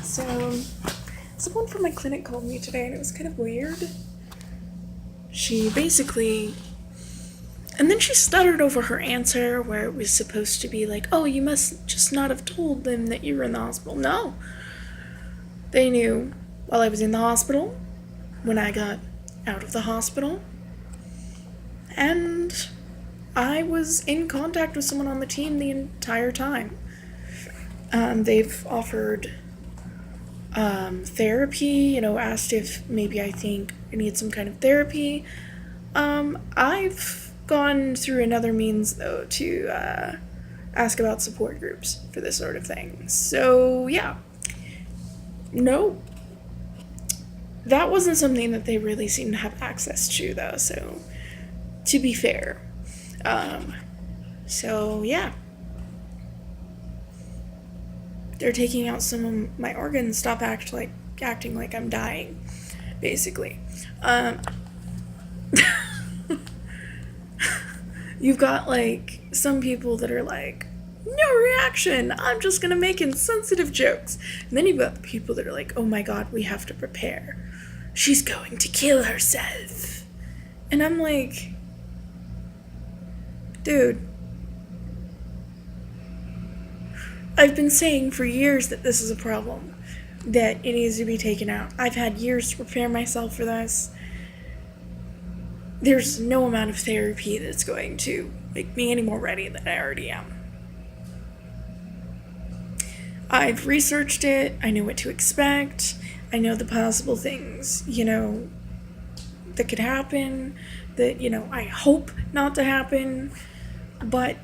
So, someone from my clinic called me today and it was kind of weird. She basically. And then she stuttered over her answer where it was supposed to be like, oh, you must just not have told them that you were in the hospital. No. They knew while I was in the hospital, when I got out of the hospital, and I was in contact with someone on the team the entire time. They've offered therapy, asked if maybe I think I need some kind of therapy. I've gone through another means, though, to ask about support groups for this sort of thing. So, yeah. No. That wasn't something that they really seemed to have access to, though, so to be fair. So, yeah. They're taking out some of my organs. Stop acting like I'm dying, basically. You've got, some people that are like, no reaction, I'm just gonna make insensitive jokes. And then you've got the people that are like, oh my god, we have to prepare. She's going to kill herself. And I'm like, dude, I've been saying for years that this is a problem, that it needs to be taken out. I've had years to prepare myself for this. There's no amount of therapy that's going to make me any more ready than I already am. I've researched it, I know what to expect, I know the possible things, that could happen, that, I hope not to happen, but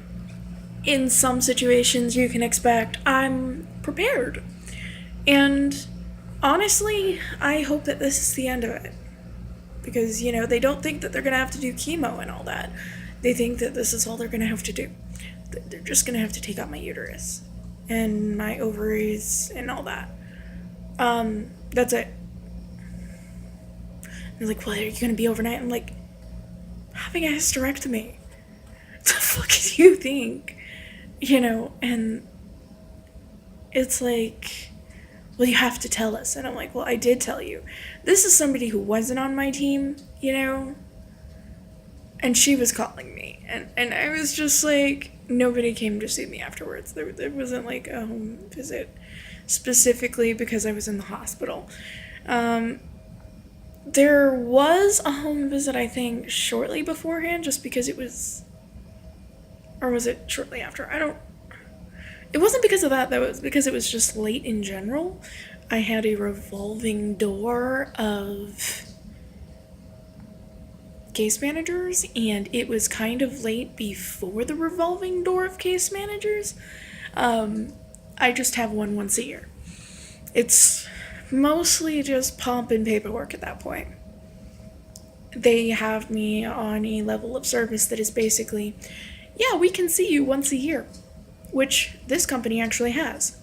in some situations you can expect I'm prepared. And honestly, I hope that this is the end of it. Because, they don't think that they're going to have to do chemo and all that. They think that this is all they're going to have to do. They're just going to have to take out my uterus and my ovaries and all that. That's it. They're like, well, are you going to be overnight? I'm like, having a hysterectomy. What the fuck do you think? And it's like, well, you have to tell us. And I'm like, well, I did tell you. This is somebody who wasn't on my team, and she was calling me. And I was just like, nobody came to see me afterwards. There wasn't like a home visit specifically because I was in the hospital. There was a home visit, I think, shortly beforehand, just because it was, or was it shortly after? It wasn't because of that, though. It was because it was just late in general. I had a revolving door of case managers, and it was kind of late before the revolving door of case managers. I just have one once a year. It's mostly just pomp and paperwork at that point. They have me on a level of service that is basically, yeah, we can see you once a year, which this company actually has.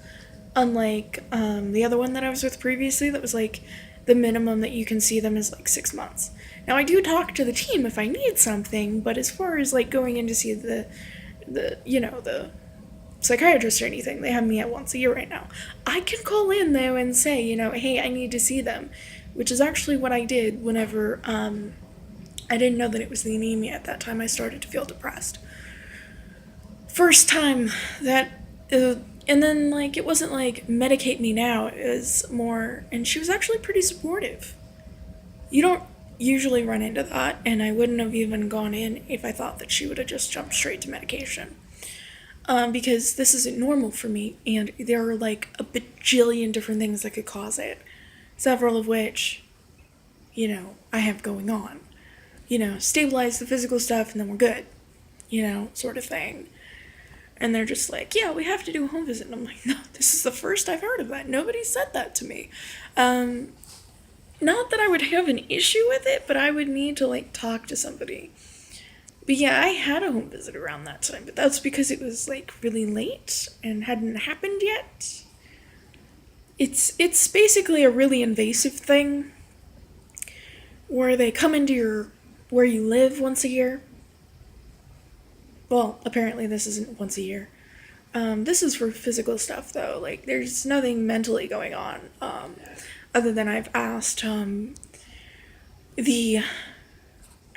Unlike the other one that I was with previously that was like the minimum that you can see them is like 6 months. Now I do talk to the team if I need something, but as far as like going in to see the psychiatrist or anything, they have me at once a year right now. I can call in though and say, hey, I need to see them, which is actually what I did whenever I didn't know that it was the anemia at that time. I started to feel depressed. First time that and then, it wasn't like, medicate me now, it was more, and she was actually pretty supportive. You don't usually run into that, and I wouldn't have even gone in if I thought that she would have just jumped straight to medication. Because this isn't normal for me, and there are, a bajillion different things that could cause it. Several of which, I have going on. Stabilize the physical stuff, and then we're good. Sort of thing. And they're just like, yeah, we have to do a home visit. And I'm like, no, this is the first I've heard of that. Nobody said that to me. Not that I would have an issue with it, but I would need to, talk to somebody. But yeah, I had a home visit around that time, but that's because it was, really late and hadn't happened yet. It's basically a really invasive thing where they come into where you live once a year. Well, apparently this isn't once a year. This is for physical stuff though. Like, there's nothing mentally going on. Other than I've asked the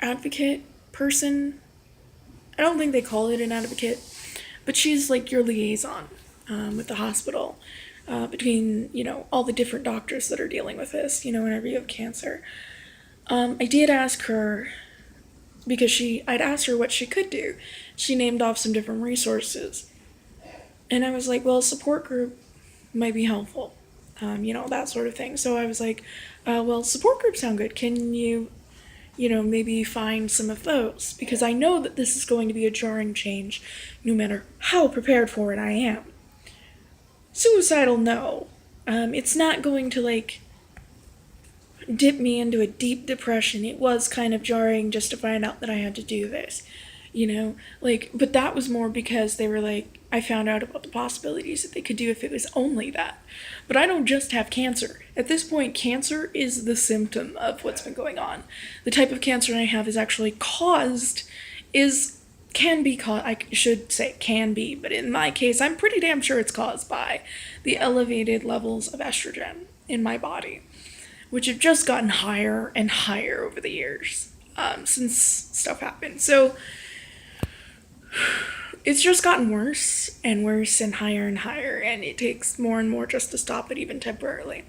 advocate person. I don't think they call it an advocate, but she's like your liaison with the hospital between, all the different doctors that are dealing with this, whenever you have cancer. I did ask her because I'd asked her what she could do. She named off some different resources. And I was like, well, a support group might be helpful, that sort of thing. So I was like, well, support groups sound good. Can you, maybe find some of those? Because I know that this is going to be a jarring change, no matter how prepared for it I am. Suicidal, no. It's not going to, dip me into a deep depression. It was kind of jarring just to find out that I had to do this, but that was more because they were like, I found out about the possibilities that they could do if it was only that. But I don't just have cancer. At this point, cancer is the symptom of what's been going on. The type of cancer I have is actually can be caused, I should say can be, but in my case, I'm pretty damn sure it's caused by the elevated levels of estrogen in my body, which have just gotten higher and higher over the years since stuff happened. So it's just gotten worse and worse and higher, and it takes more and more just to stop it, even temporarily.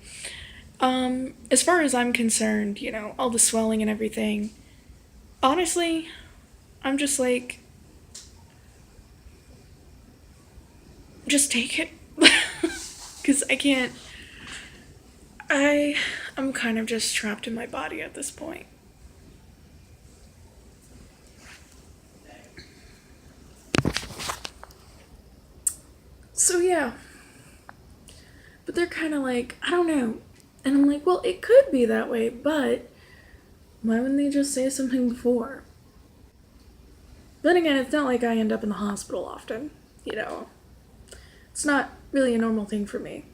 As far as I'm concerned, all the swelling and everything, honestly, I'm just like, just take it. Because I'm kind of just trapped in my body at this point. So yeah. But they're kind of like, I don't know. And I'm like, well, it could be that way, but why wouldn't they just say something before? Then again, it's not like I end up in the hospital often, It's not really a normal thing for me.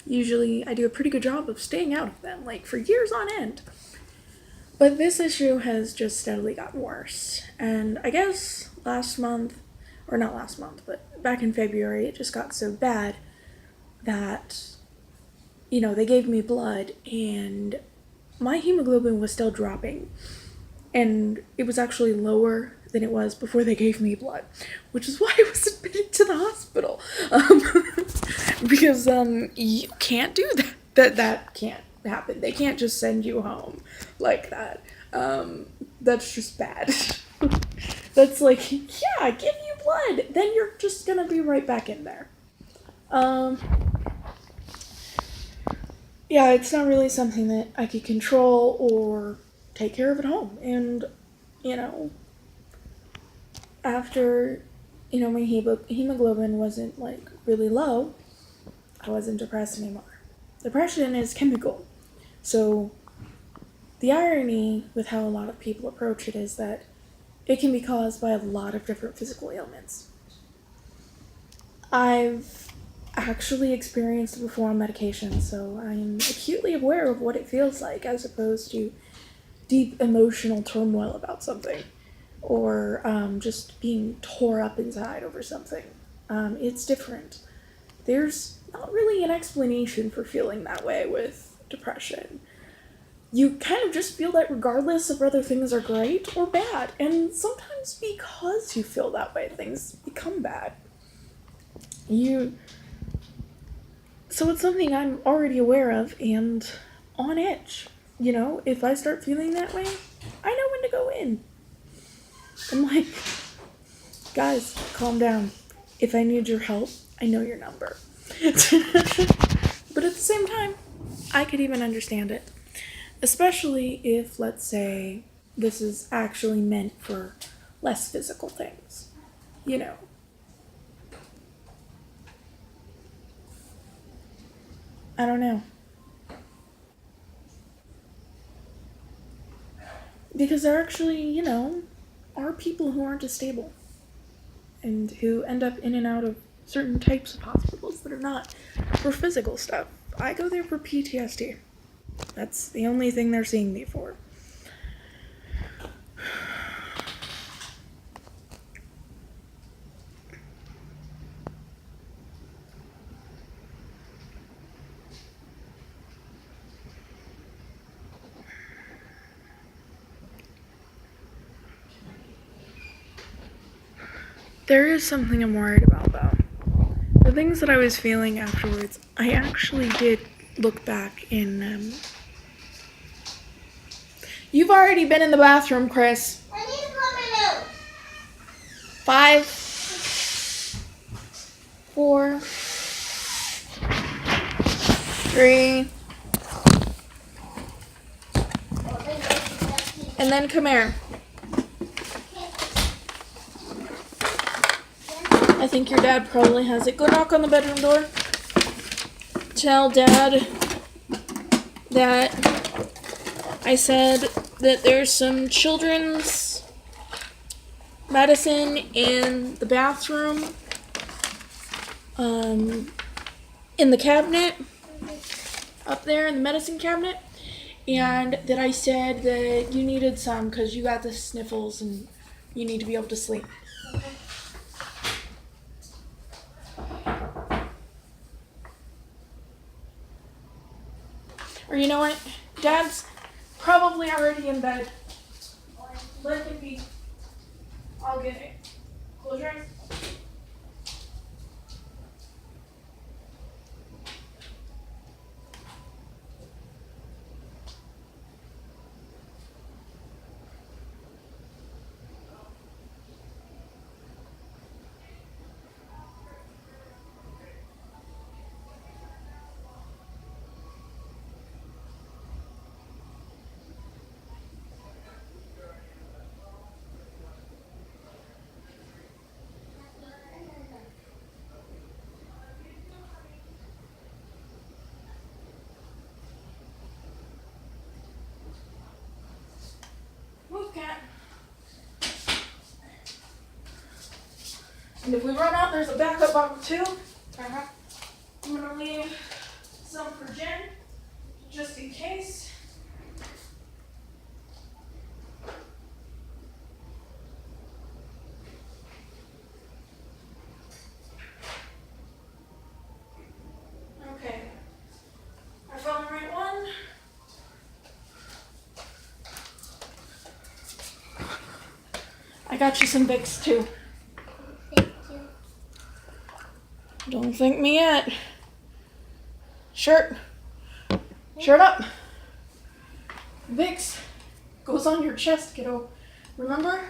Usually I do a pretty good job of staying out of them, for years on end. But this issue has just steadily gotten worse. And I guess last month, or not last month, but back in February, it just got so bad that, they gave me blood and my hemoglobin was still dropping. And it was actually lower than it was before they gave me blood, which is why I was admitted to the hospital. Because you can't do that. That can't happen. They can't just send you home like that. That's just bad. That's like, yeah, give you blood, then you're just gonna be right back in there. Yeah, it's not really something that I could control or take care of at home. And, after, my hemoglobin wasn't, really low, I wasn't depressed anymore. Depression is chemical. So, the irony with how a lot of people approach it is that it can be caused by a lot of different physical ailments. I've actually experienced it before on medication, so I'm acutely aware of what it feels like as opposed to deep emotional turmoil about something or just being tore up inside over something. It's different. There's not really an explanation for feeling that way with depression. You kind of just feel that regardless of whether things are great or bad, and sometimes because you feel that way, things become bad. So it's something I'm already aware of and on edge. If I start feeling that way, I know when to go in. I'm like, guys, calm down. If I need your help, I know your number. But at the same time, I could even understand it. Especially if, let's say, this is actually meant for less physical things. I don't know. Because there actually, are people who aren't as stable and who end up in and out of certain types of hospitals that are not for physical stuff. I go there for PTSD. That's the only thing they're seeing me for. There is something I'm worried about, though. The things that I was feeling afterwards, I actually did look back in. You've already been in the bathroom, Chris. I need to put my nose. 5, 4, 3, and then come here. I think your dad probably has it. Go knock on the bedroom door. Tell Dad that I said that there's some children's medicine in the bathroom, in the cabinet, up there in the medicine cabinet, and that I said that you needed some because you got the sniffles and you need to be able to sleep. Or you know what? Dad's probably already in bed. Let him be. I'll get it. Close your eyes. Move, cat. And if we run out, there's a backup bottle too. I'm gonna leave some for Jen, just in case. Okay. I found the right one. I got you some Vicks too. Thank you. Don't thank me yet. Shirt. Shirt up. Vicks goes on your chest, kiddo. Remember?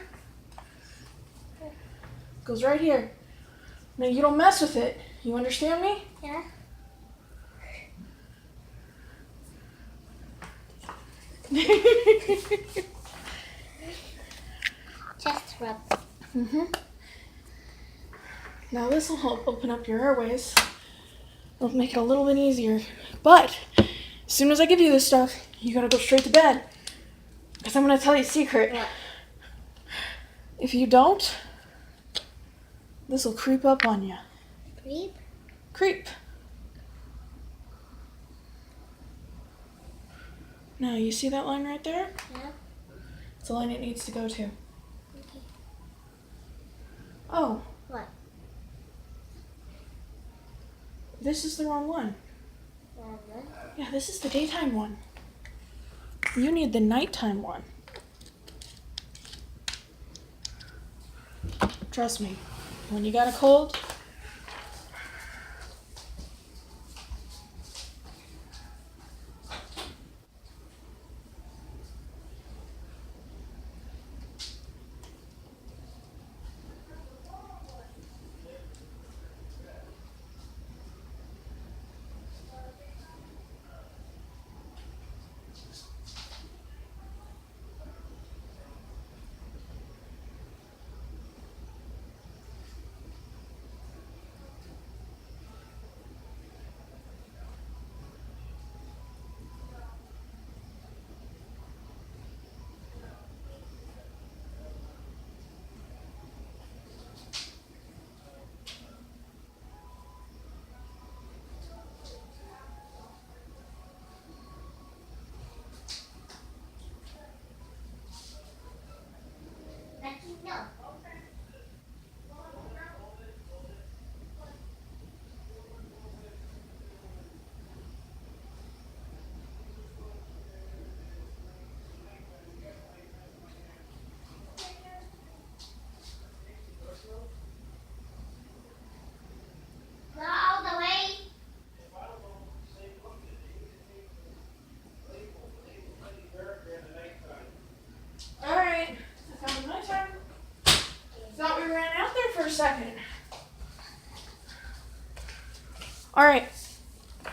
Goes right here. Now you don't mess with it. You understand me? Yeah. Chest rub. Now this will help open up your airways. It'll make it a little bit easier. But as soon as I give you this stuff, you gotta go straight to bed. Because I'm gonna tell you a secret. What? If you don't, this will creep up on you. Creep? Creep. Now you see that line right there? Yeah. It's the line it needs to go to. Okay. Oh, What? this is the wrong one. Yeah, this is the daytime one. You need the nighttime one. Trust me, when you got a cold, Alright.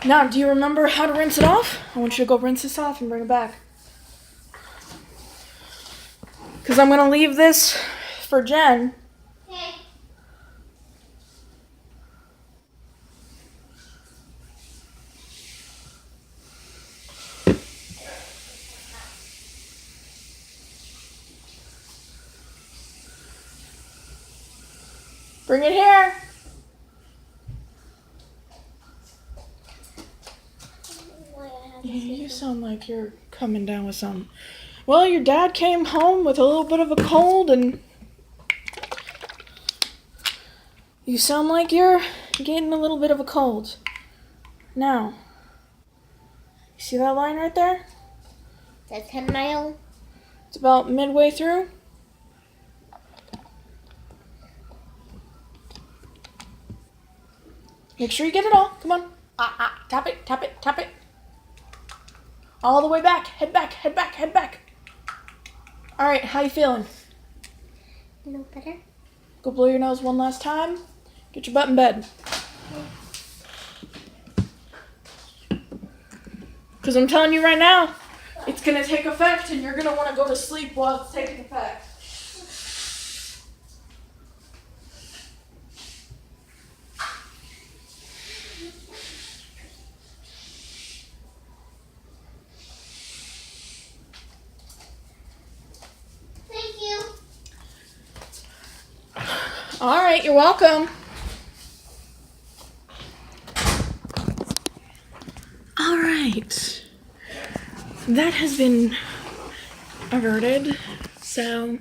Now, do you remember how to rinse it off? I want you to go rinse this off and bring it back. Because I'm going to leave this for Jen. Okay. Bring it here. Why I have to You sleep? sound like you're coming down with something. Well, your dad came home with a little bit of a cold, and you sound like you're getting a little bit of a cold. Now, you see that line right there? That's 10 mile. It's about midway through. Make sure you get it all. Come on. Tap it, tap it, tap it. All the way back. Head back, head back, head back. All right, how you feeling? No better. Go blow your nose one last time. Get your butt in bed. Because I'm telling you right now, it's going to take effect and you're going to want to go to sleep while it's taking effect. Thank you. All right, you're welcome. All right. That has been averted. So,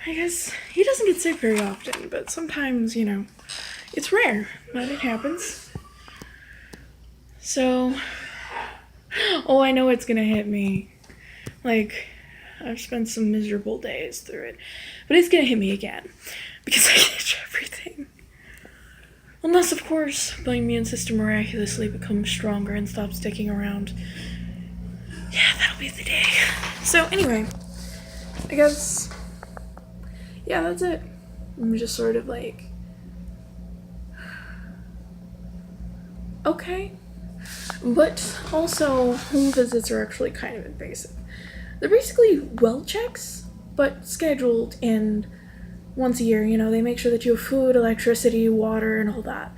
I guess he doesn't get sick very often, but sometimes, it's rare, but it happens. So, I know it's gonna hit me. Like, I've spent some miserable days through it, but it's gonna hit me again because I catch everything. Unless, of course, my immune system miraculously becomes stronger and stops sticking around. Yeah, that'll be the day. So, anyway, I guess, yeah, that's it. I'm just sort of like, okay. But also, home visits are actually kind of invasive. They're basically well checks, but scheduled and once a year, they make sure that you have food, electricity, water, and all that.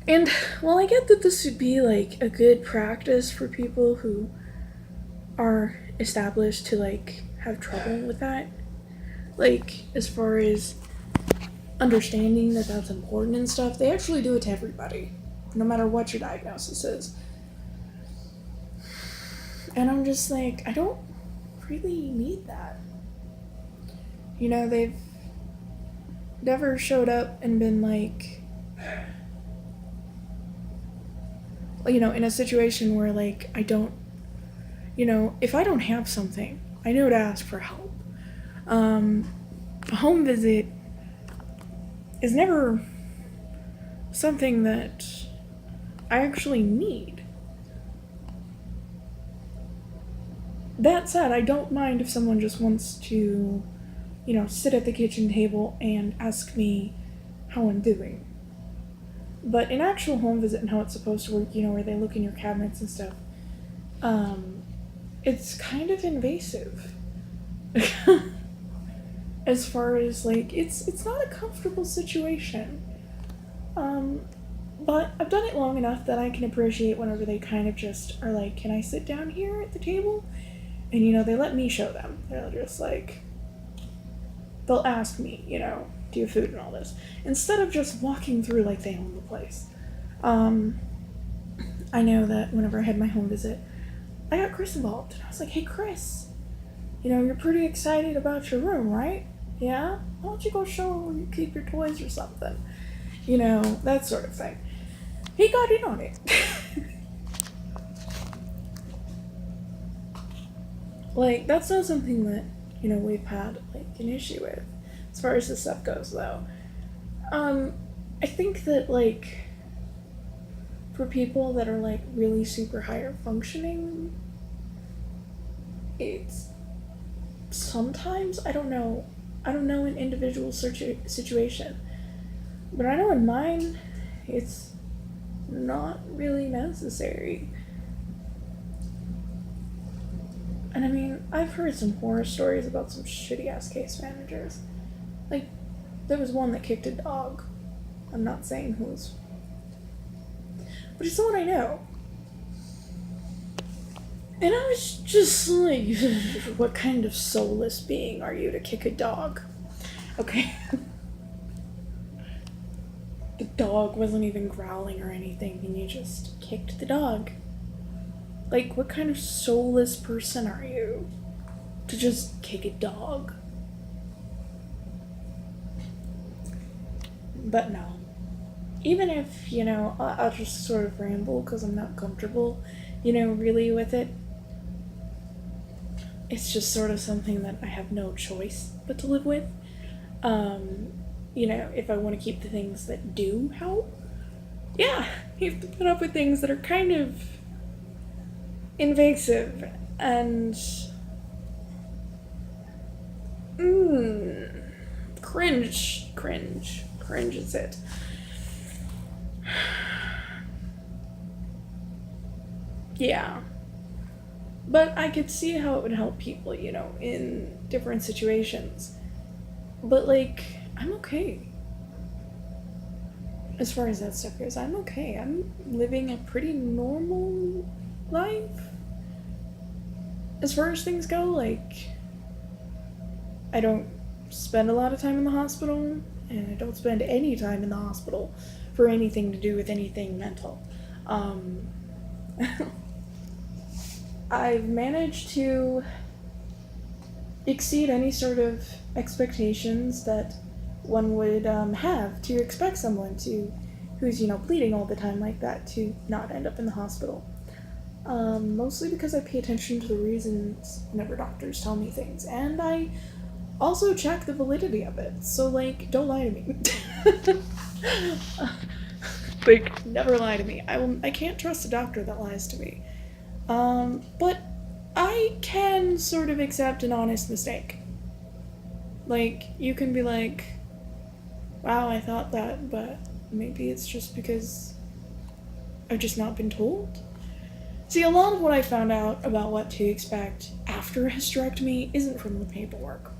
And while I get that this would be like a good practice for people who are established to like have trouble with that, like as far as understanding that that's important and stuff, they actually do it to everybody, no matter what your diagnosis is. And I'm just like, I don't really need that. They've never showed up and been like, in a situation where like I don't, if I don't have something, I know to ask for help. A home visit is never something that I actually need. That said, I don't mind if someone just wants to, sit at the kitchen table and ask me how I'm doing. But an actual home visit and how it's supposed to work, where they look in your cabinets and stuff, it's kind of invasive. As far as, like, it's not a comfortable situation. But I've done it long enough that I can appreciate whenever they kind of just are like, can I sit down here at the table? And, they let me show them. They're just like, they'll ask me, do you have food and all this, instead of just walking through like they own the place. I know that whenever I had my home visit, I got Chris involved. And I was like, hey, Chris, you're pretty excited about your room, right? Yeah? Why don't you go show her where you keep your toys or something? That sort of thing. He got in on it. Like, that's not something that, we've had, like, an issue with, as far as this stuff goes, though. I think that, like, for people that are, like, really super higher functioning, it's sometimes, I don't know an individual situation, but I know in mine, it's not really necessary. And I mean, I've heard some horror stories about some shitty ass case managers. Like, there was one that kicked a dog. I'm not saying whose. But it's someone I know. And I was just like, what kind of soulless being are you to kick a dog? Okay. The dog wasn't even growling or anything, and you just kicked the dog. Like, what kind of soulless person are you to just kick a dog? But no. Even if, I'll just sort of ramble because I'm not comfortable, really with it. It's just sort of something that I have no choice but to live with. If I want to keep the things that do help, yeah, you have to put up with things that are kind of invasive and cringe is it. Yeah. But I could see how it would help people, in different situations. But, I'm okay. As far as that stuff goes, I'm okay. I'm living a pretty normal life. As far as things go, I don't spend a lot of time in the hospital, and I don't spend any time in the hospital for anything to do with anything mental. I've managed to exceed any sort of expectations that one would have to expect someone who's bleeding all the time like that to not end up in the hospital. Mostly because I pay attention to the reasons whenever doctors tell me things, and I also check the validity of it. So don't lie to me. Never lie to me. I can't trust a doctor that lies to me. But I can sort of accept an honest mistake. You can be like, wow, I thought that, but maybe it's just because I've just not been told. See, a lot of what I found out about what to expect after a hysterectomy isn't from the paperwork.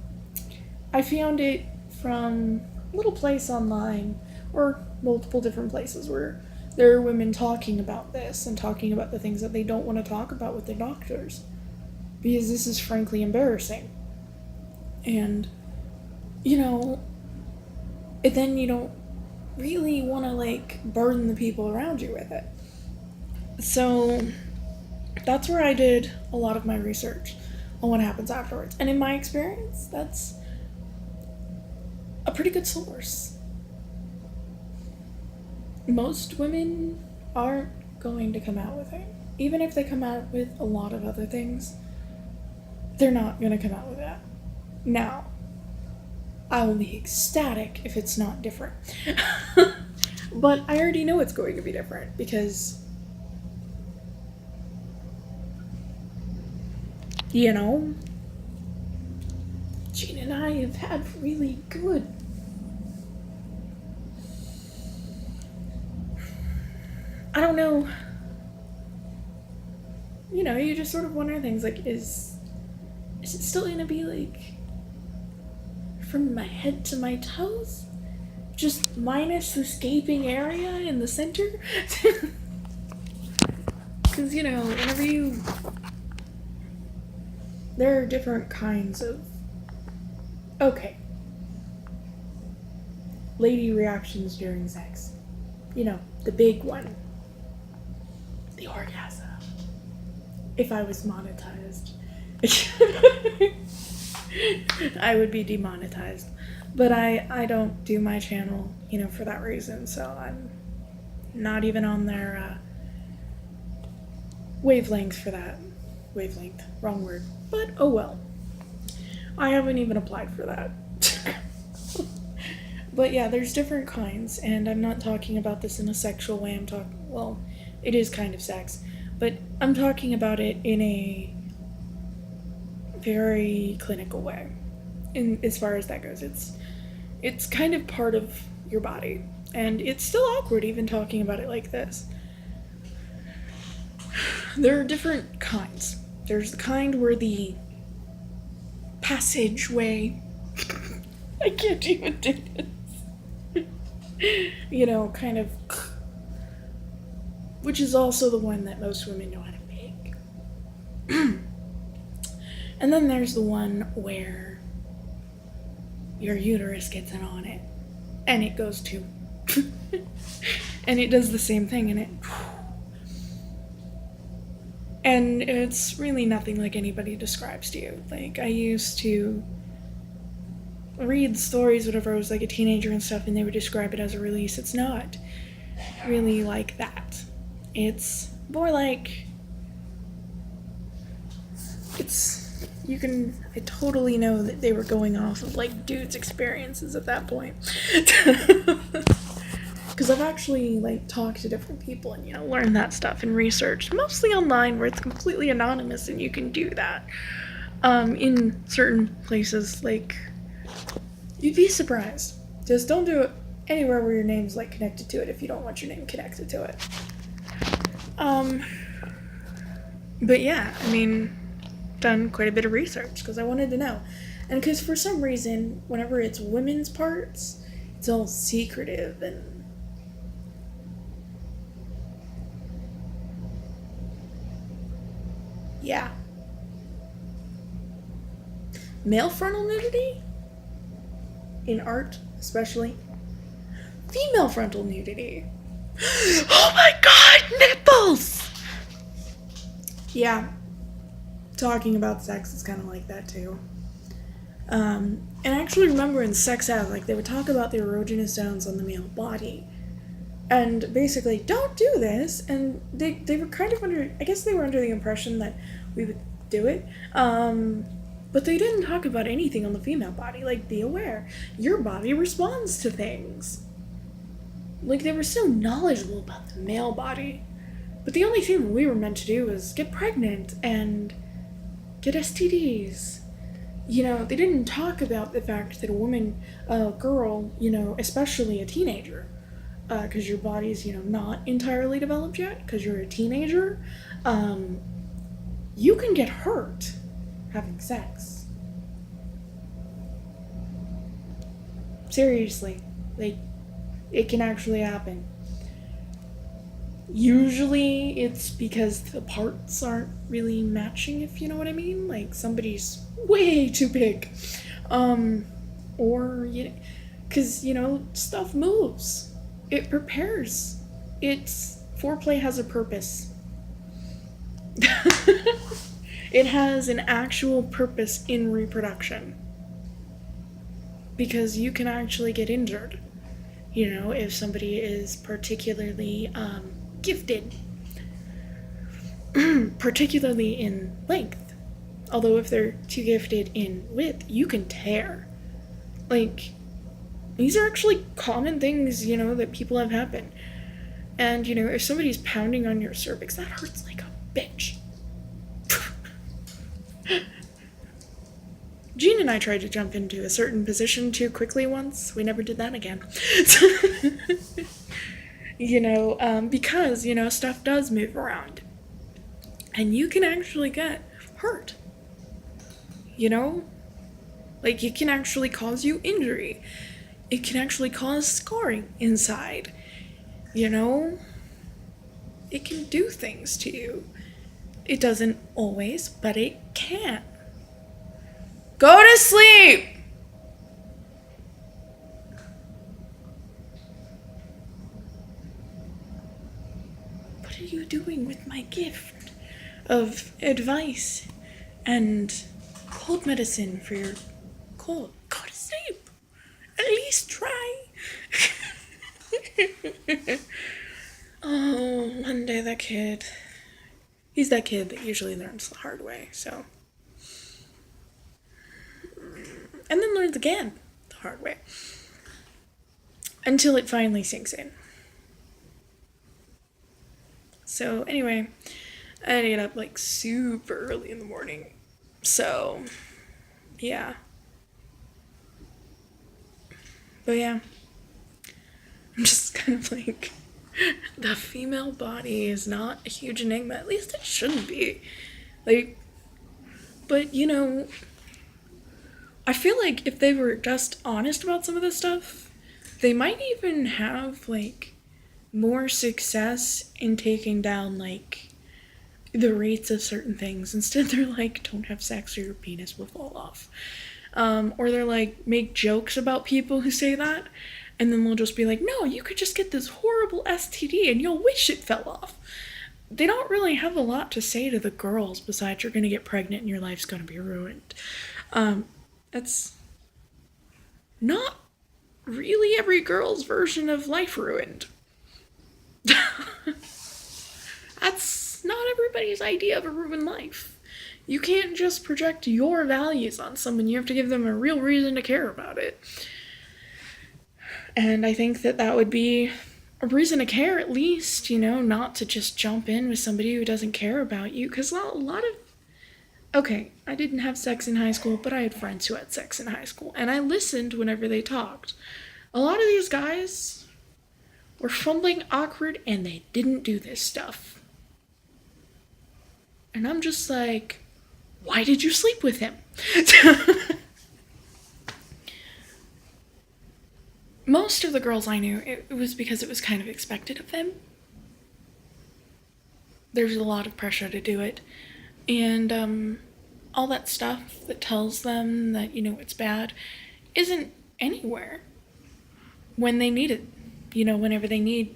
I found it from a little place online, or multiple different places where there are women talking about this and talking about the things that they don't want to talk about with their doctors. Because this is frankly embarrassing. And, then you don't really want to, burden the people around you with it. So, that's where I did a lot of my research on what happens afterwards. And in my experience, that's a pretty good source. Most women aren't going to come out with it. Even if they come out with a lot of other things, they're not going to come out with that. Now, I will be ecstatic if it's not different. But I already know it's going to be different because, Gene and I have had really good I don't know. You just sort of wonder things is it still gonna be from my head to my toes? Just minus this gaping area in the center? Because, whenever there are different kinds of... Okay. Lady reactions during sex. The big one. The orgasm. If I was monetized. I would be demonetized. But I don't do my channel, for that reason, so I'm not even on their wavelength for that. Wavelength, wrong word. But oh well. I haven't even applied for that. But yeah, there's different kinds, and I'm not talking about this in a sexual way. Well, it is kind of sex, but I'm talking about it in a very clinical way. As far as that goes, it's kind of part of your body, and it's still awkward even talking about it like this. There are different kinds. There's the kind where the passageway. I can't even do this. Kind of. Which is also the one that most women know how to make. And then there's the one where your uterus gets in on it. And it goes too. And it does the same thing, and it. And it's really nothing like anybody describes to you. Like, I used to read stories whenever I was like a teenager and stuff, and they would describe it as a release. It's not really like that. It's more like I totally know that they were going off of like dudes' experiences at that point. Because I've actually like talked to different people and learned that stuff and researched, mostly online where it's completely anonymous and you can do that. In certain places, like, you'd be surprised. Just don't do it anywhere where your name's like connected to it if you don't want your name connected to it. But yeah, I mean, done quite a bit of research because I wanted to know. And because for some reason, whenever it's women's parts, it's all secretive and yeah. Male frontal nudity? In art, especially. Female frontal nudity. Oh my god, nipples! Yeah. Talking about sex is kind of like that too. And I actually remember in Sex Ed, like, they would talk about the erogenous zones on the male body. And basically, don't do this. And they were kind of I guess they were under the impression that we would do it. But they didn't talk about anything on the female body. Like, be aware. Your body responds to things. Like, they were so knowledgeable about the male body. But the only thing we were meant to do was get pregnant and get STDs. They didn't talk about the fact that a girl, especially a teenager, because your body's, not entirely developed yet, because you're a teenager, you can get hurt having sex. Seriously. Like, it can actually happen. Usually it's because the parts aren't really matching, if you know what I mean. Like, somebody's way too big. Or, because, stuff moves. It prepares. Foreplay has a purpose. It has an actual purpose in reproduction. Because you can actually get injured. If somebody is particularly, gifted. Particularly in length. Although if they're too gifted in width, you can tear. Like, these are actually common things, that people have happen. And, if somebody's pounding on your cervix, that hurts like a bitch. Jean and I tried to jump into a certain position too quickly once. We never did that again. Because, stuff does move around. And you can actually get hurt. Like, it can actually cause you injury. It can actually cause scarring inside. It can do things to you. It doesn't always, but it can. Go to sleep! What are you doing with my gift of advice and cold medicine for your cold? Go to sleep! At least try! Oh, one day that kid. He's that kid that usually learns the hard way, so. And then learns again the hard way. Until it finally sinks in. So, anyway, I had to get up like super early in the morning. So, yeah. But yeah. I'm just kind of like The female body is not a huge enigma. At least it shouldn't be. Like, but I feel like if they were just honest about some of this stuff, they might even have, like, more success in taking down, like, the rates of certain things. Instead, they're like, don't have sex or your penis will fall off. Or they're like, make jokes about people who say that, and then they'll just be like, no, you could just get this horrible STD and you'll wish it fell off. They don't really have a lot to say to the girls besides you're gonna get pregnant and your life's gonna be ruined. That's not really every girl's version of life ruined. That's not everybody's idea of a ruined life. You can't just project your values on someone. You have to give them a real reason to care about it. And I think that would be a reason to care, at least, not to just jump in with somebody who doesn't care about you. Because a lot of... Okay, I didn't have sex in high school, but I had friends who had sex in high school. And I listened whenever they talked. A lot of these guys were fumbling awkward and they didn't do this stuff. And I'm just like, why did you sleep with him? Most of the girls I knew, it was because it was kind of expected of them. There's a lot of pressure to do it. And all that stuff that tells them that, it's bad, isn't anywhere when they need it. Whenever they need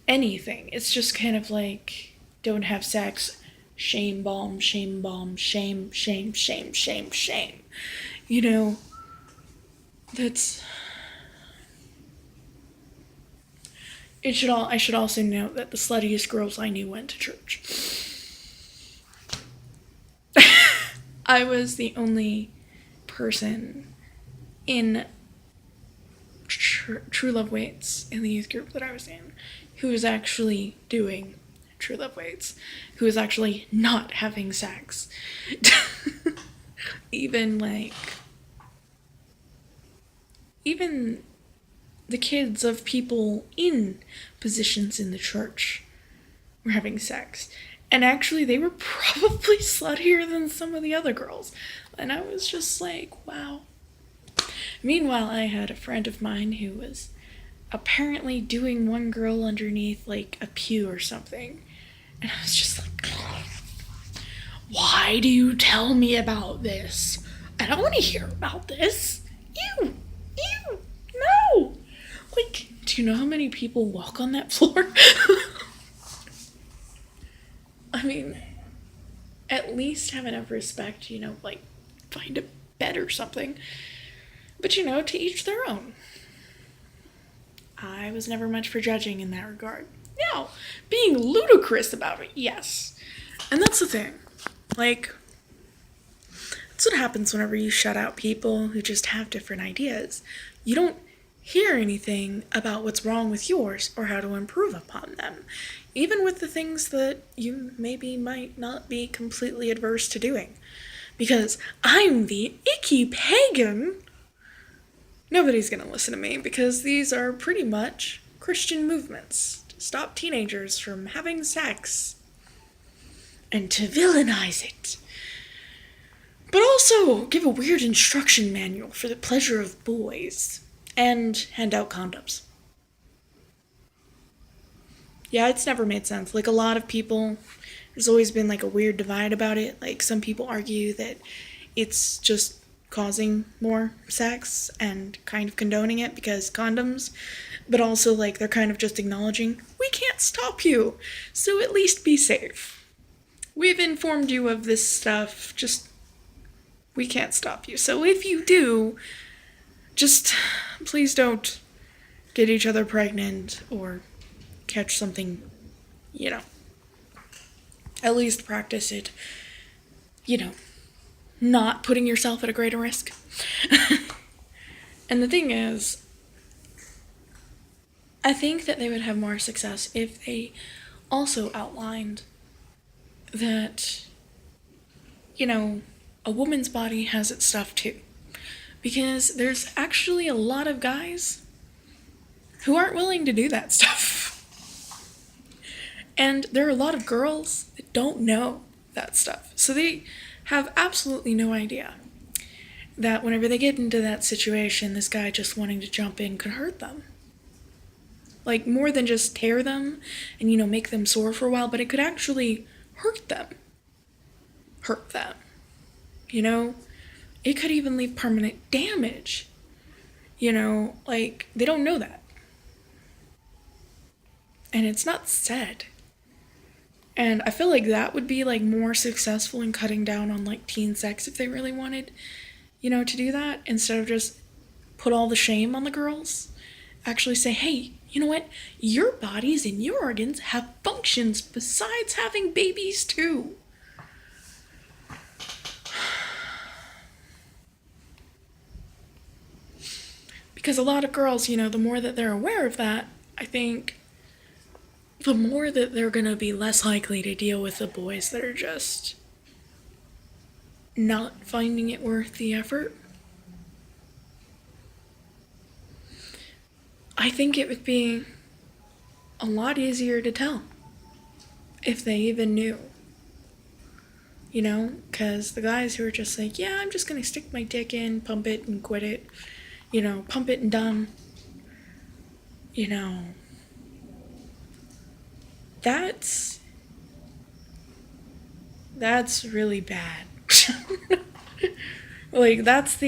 anything. It's just kind of like, don't have sex, shame bomb, shame bomb, shame, shame, shame, shame, shame. That's... I should also note that the sluttiest girls I knew went to church. I was the only person in True Love Waits in the youth group that I was in who was actually doing True Love Waits, who was actually not having sex. Even the kids of people in positions in the church were having sex. And actually, they were probably sluttier than some of the other girls. And I was just like, wow. Meanwhile, I had a friend of mine who was apparently doing one girl underneath, like, a pew or something. And I was just like, why do you tell me about this? I don't want to hear about this. Ew! Ew! No! Like, do you know how many people walk on that floor? I mean, at least have enough respect, like, find a bed or something. But, to each their own. I was never much for judging in that regard. Now, being ludicrous about it, yes. And that's the thing. Like, that's what happens whenever you shut out people who just have different ideas. You don't hear anything about what's wrong with yours or how to improve upon them. Even with the things that you maybe might not be completely adverse to doing. Because I'm the icky pagan. Nobody's gonna listen to me because these are pretty much Christian movements to stop teenagers from having sex and to villainize it. But also give a weird instruction manual for the pleasure of boys and hand out condoms. Yeah, it's never made sense. Like, a lot of people, there's always been, like, a weird divide about it. Like, some people argue that it's just causing more sex and kind of condoning it because condoms, but also, like, they're kind of just acknowledging, we can't stop you, so at least be safe. We've informed you of this stuff, just, we can't stop you. So if you do, just please don't get each other pregnant or catch something, at least practice it, not putting yourself at a greater risk. And the thing is, I think that they would have more success if they also outlined that, a woman's body has its stuff too. Because there's actually a lot of guys who aren't willing to do that stuff. And there are a lot of girls that don't know that stuff. So they have absolutely no idea that whenever they get into that situation, this guy just wanting to jump in could hurt them. Like, more than just tear them and, make them sore for a while, but it could actually hurt them. Hurt them. It could even leave permanent damage. Like, they don't know that. And it's not said. And I feel like that would be, like, more successful in cutting down on, like, teen sex if they really wanted, to do that, instead of just put all the shame on the girls. Actually say, hey, you know what? Your bodies and your organs have functions besides having babies, too. Because a lot of girls, the more that they're aware of that, I think the more that they're going to be less likely to deal with the boys that are just not finding it worth the effort. I think it would be a lot easier to tell if they even knew. Because the guys who are just like, yeah, I'm just going to stick my dick in, pump it and quit it, pump it and done, that's really bad. Like, that's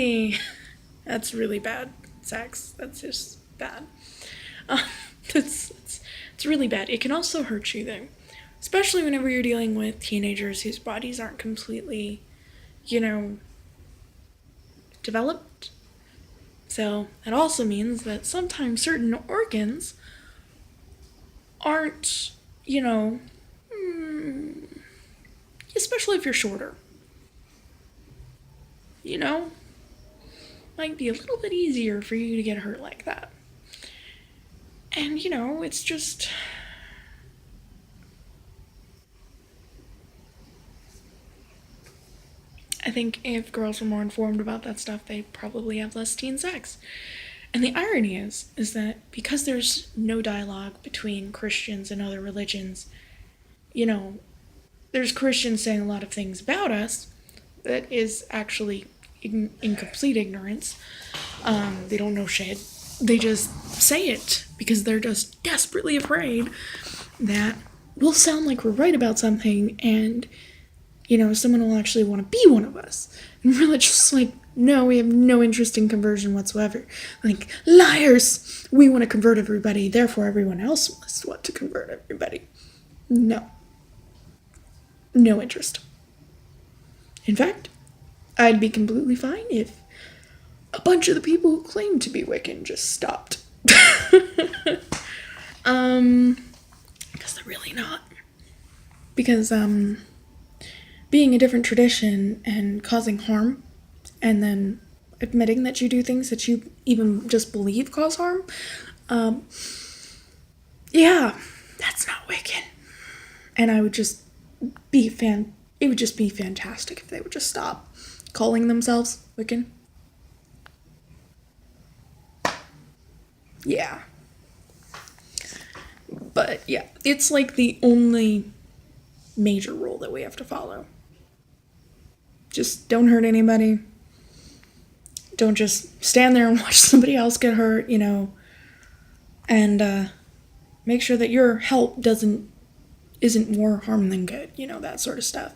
really bad sex. That's just bad. It's really bad. It can also hurt you, though. Especially whenever you're dealing with teenagers whose bodies aren't completely, developed. So, that also means that sometimes certain organs aren't, especially if you're shorter. Might be a little bit easier for you to get hurt like that. And, it's just... I think if girls were more informed about that stuff, they'd probably have less teen sex. And the irony is that because there's no dialogue between Christians and other religions, there's Christians saying a lot of things about us that is actually in complete ignorance. They don't know shit. They just say it because they're just desperately afraid that we'll sound like we're right about something and, someone will actually want to be one of us. And we're just like, no, we have no interest in conversion whatsoever. Like, liars! We want to convert everybody, therefore everyone else must want to convert everybody. No. No interest. In fact, I'd be completely fine if a bunch of the people who claim to be Wiccan just stopped. Because they're really not. Because, being a different tradition and causing harm, and then admitting that you do things that you even just believe cause harm, yeah, that's not Wiccan. And it would just be fantastic if they would just stop calling themselves Wiccan. Yeah. But yeah, it's like the only major rule that we have to follow. Just don't hurt anybody. Don't just stand there and watch somebody else get hurt, and make sure that your help isn't more harm than good, that sort of stuff.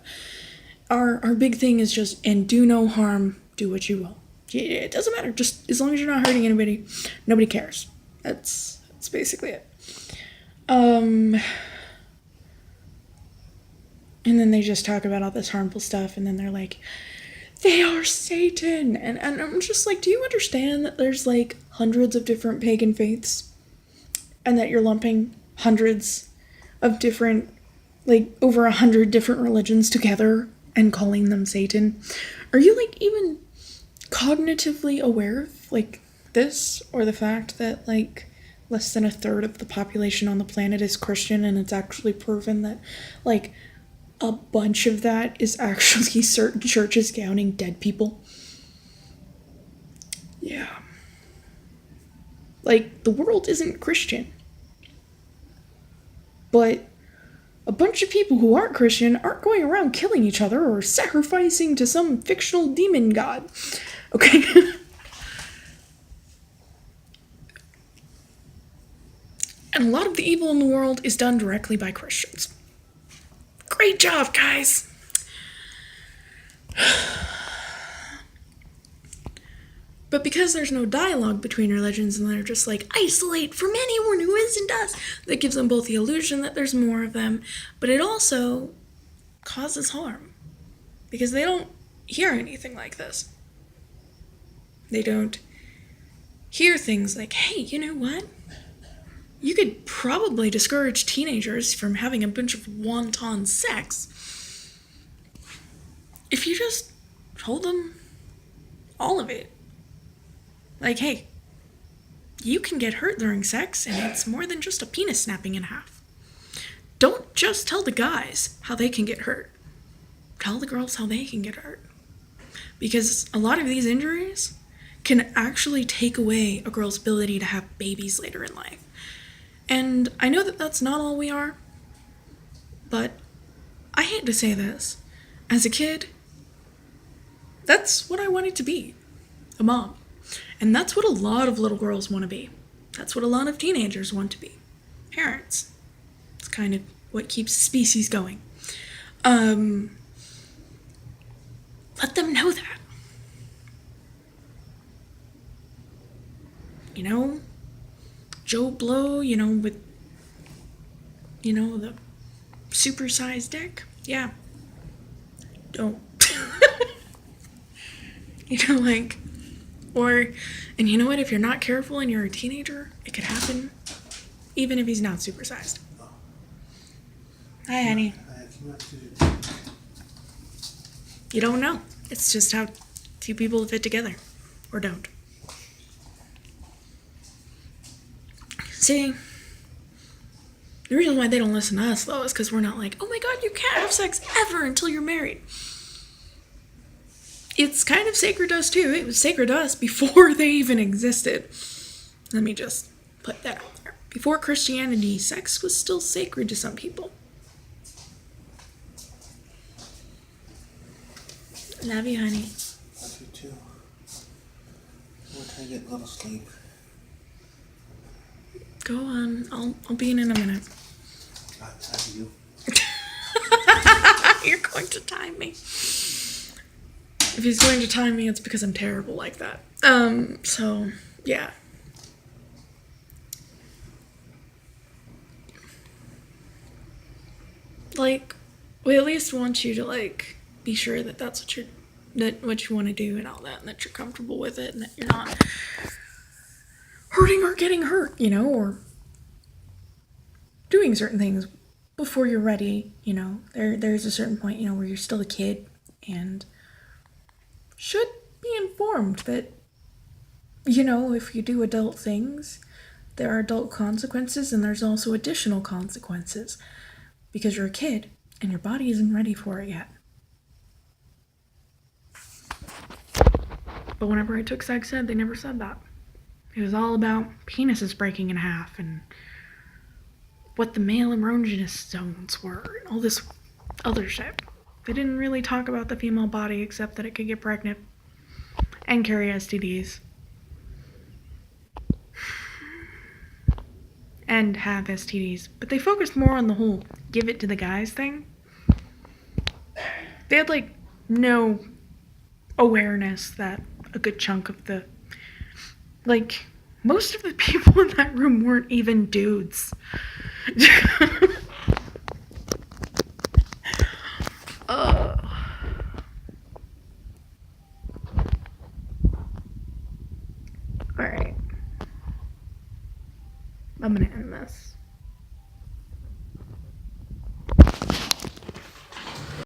Our big thing is just, and do no harm, do what you will. It doesn't matter, just as long as you're not hurting anybody, nobody cares. That's basically it. And then they just talk about all this harmful stuff, and then they're like, they are Satan. And I'm just like, do you understand that there's like hundreds of different pagan faiths? And that you're lumping hundreds of different, like over 100 different religions together and calling them Satan? Are you like even cognitively aware of like this, or the fact that like less than a third of the population on the planet is Christian, and it's actually proven that like a bunch of that is actually certain churches gowning dead people? Yeah. Like, the world isn't Christian. But A bunch of people who aren't Christian aren't going around killing each other or sacrificing to some fictional demon god. Okay? And a lot of the evil in the world is done directly by Christians. Great job, guys! But because there's no dialogue between religions and they're just like, isolate from anyone who isn't us, that gives them both the illusion that there's more of them, but it also causes harm. Because they don't hear anything like this. They don't hear things like, hey, you know what? You could probably discourage teenagers from having a bunch of wanton sex if you just told them all of it. Like, hey, you can get hurt during sex, and it's more than just a penis snapping in half. Don't just tell the guys how they can get hurt. Tell the girls how they can get hurt. Because a lot of these injuries can actually take away a girl's ability to have babies later in life. And I know that that's not all we are, but I hate to say this. As a kid, that's what I wanted to be, a mom. And that's what a lot of little girls want to be. That's what a lot of teenagers want to be. Parents. It's kind of what keeps the species going. Let them know that. You know, Joe Blow, with, the supersized dick. Yeah. Don't. And you know what? If you're not careful and you're a teenager, it could happen even if he's not supersized. Hi, honey. You don't know. It's just how two people fit together. Or don't. See, the reason why they don't listen to us, though, is because we're not like, oh my god, you can't have sex ever until you're married. It's kind of sacred to us, too. It was sacred to us before they even existed. Let me just put that out there. Before Christianity, sex was still sacred to some people. Love you, honey. Love you, too. I'm gonna try to get a little sleep. Go on. I'll be in a minute. I'll time you. You're going to time me. If he's going to time me, it's because I'm terrible like that. So, yeah. We at least want you to, be sure that that's what you want to do and all that, and that you're comfortable with it, and that you're not hurting or getting hurt, or doing certain things before you're ready, There's a certain point, where you're still a kid and should be informed that, if you do adult things, there are adult consequences and there's also additional consequences because you're a kid and your body isn't ready for it yet. But whenever I took sex ed, they never said that. It was all about penises breaking in half and what the male erogenous zones were and all this other shit. They didn't really talk about the female body except that it could get pregnant and carry STDs. And have STDs. But they focused more on the whole give it to the guys thing. They had, no awareness that a good chunk of the... most of the people in that room weren't even dudes. Alright. I'm gonna end